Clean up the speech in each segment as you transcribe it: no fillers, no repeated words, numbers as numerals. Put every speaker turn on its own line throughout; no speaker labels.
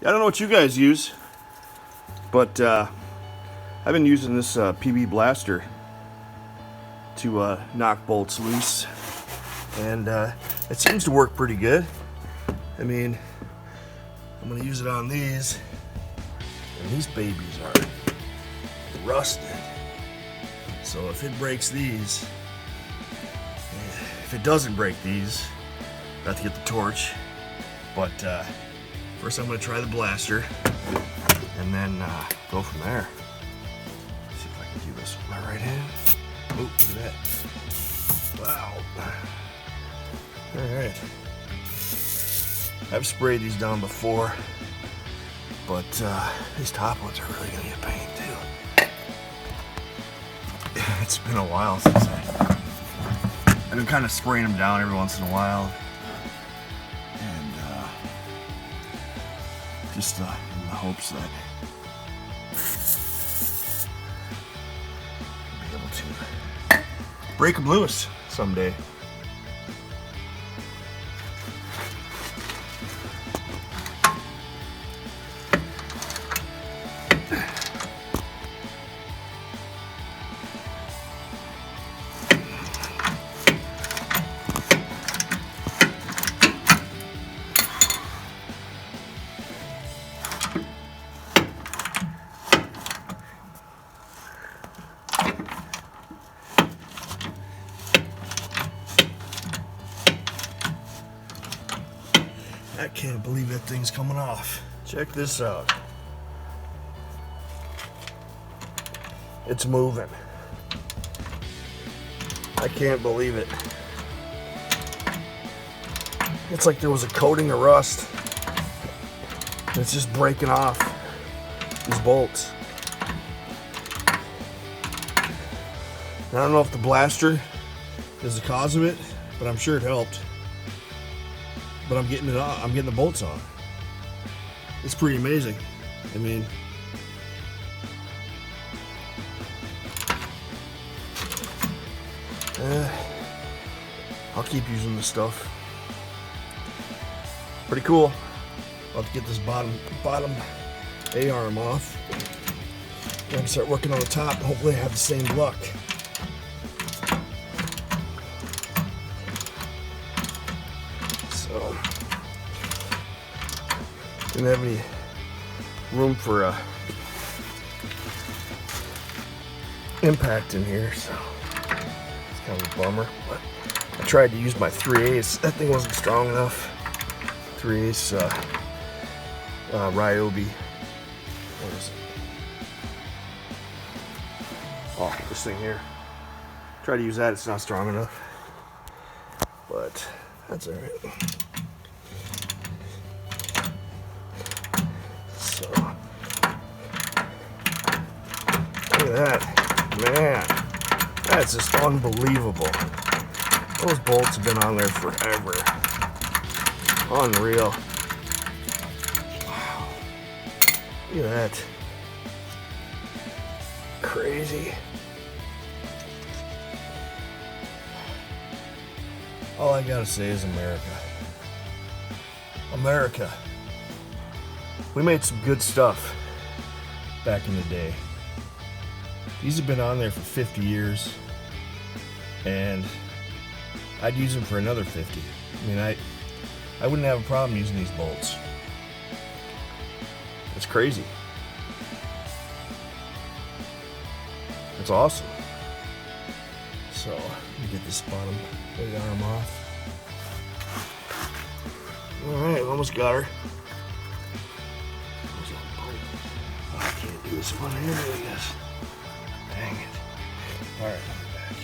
I don't know what you guys use, but I've been using this PB blaster to knock bolts loose, and it seems to work pretty good. I mean, I'm going to use it on these, and these babies are rusted. So if it breaks these, if it doesn't break these, I have to get the torch. But first I'm going to try the blaster, and then go from there. Let's see if I can do this with my right hand. Oh, look at that. Wow. Alright. I've sprayed these down before, but these top ones are really going to get pain too. It's been a while since I've been kind of spraying them down every once in a while, and just in the hopes that I'll be able to break them loose someday. I can't believe that thing's coming off. Check this out. It's moving. I can't believe it. It's like there was a coating of rust. It's just breaking off these bolts. I don't know if the blaster is the cause of it, but I'm sure it helped. But I'm getting it on. I'm getting the bolts on. It's pretty amazing. I mean, I'll keep using this stuff. Pretty cool. I'll have to get this bottom A-arm off. And start working on the top. Hopefully I have the same luck. So, didn't have any room for impact in here, so it's kind of a bummer. But I tried to use my 3/8. That thing wasn't strong enough. 3/8 Ryobi. What is it? Oh, this thing here. Try to use that. It's not strong enough, but that's all right. So, look at that, man. That's just unbelievable. Those bolts have been on there forever. Unreal. Wow. Look at that. Crazy. All I gotta say is America. America. We made some good stuff back in the day. These have been on there for 50 years, and I'd use them for another 50. I mean, I wouldn't have a problem using these bolts. It's crazy. It's awesome. So, let me get this bottom arm off. Alright, almost got her. Oh, I can't do this one here, I guess. Dang it. Alright, I'm back.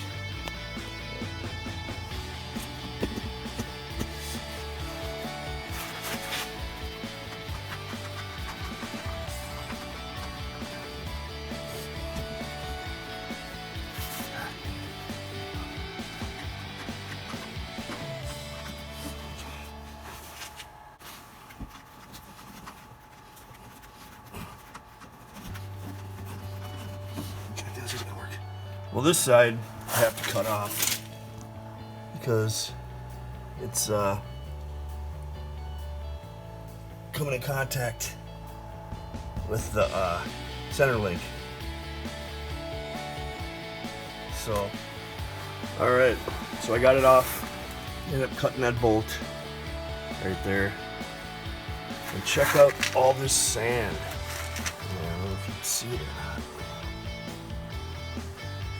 Well, this side I have to cut off because it's coming in contact with the center link. So, alright, so I got it off. Ended up cutting that bolt right there. And check out all this sand. I don't know if you can see it or not.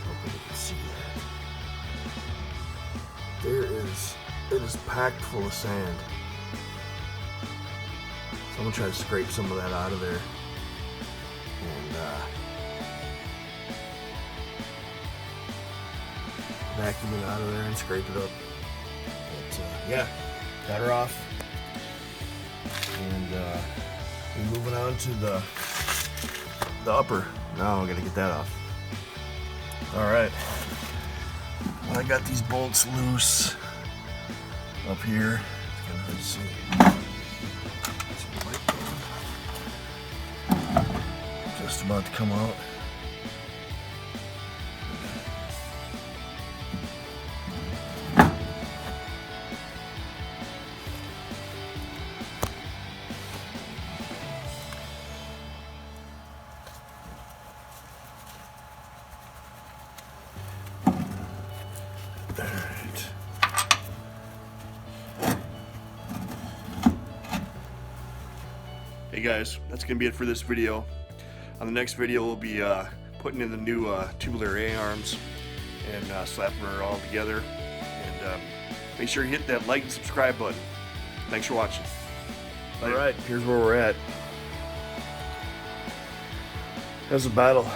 Hoping you can see that. It is packed full of sand. So I'm gonna try to scrape some of that out of there. And vacuum it out of there and scrape it up. But yeah, got her off. And we're moving on to the upper. Now I gotta get that off. Alright. Well, I got these bolts loose up here. It's kind of hard to see. Just about to come out. Alright. Hey guys, that's going to be it for this video. On the next video we'll be putting in the new tubular A-arms and slapping her all together. And make sure you hit that like and subscribe button. Thanks for watching. Alright, here's where we're at. How's the battle?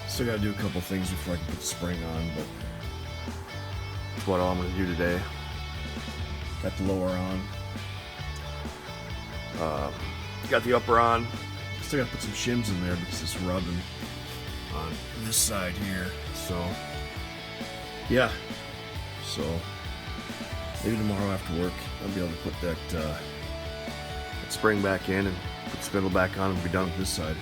Still gotta do a couple things before I can put the spring on, but that's what I'm gonna do today. Got the lower on. Got the upper on. Still gotta put some shims in there because it's rubbing on this side here. So yeah. So maybe tomorrow after work I'll be able to put that spring back in and put the spindle back on and be done with this side.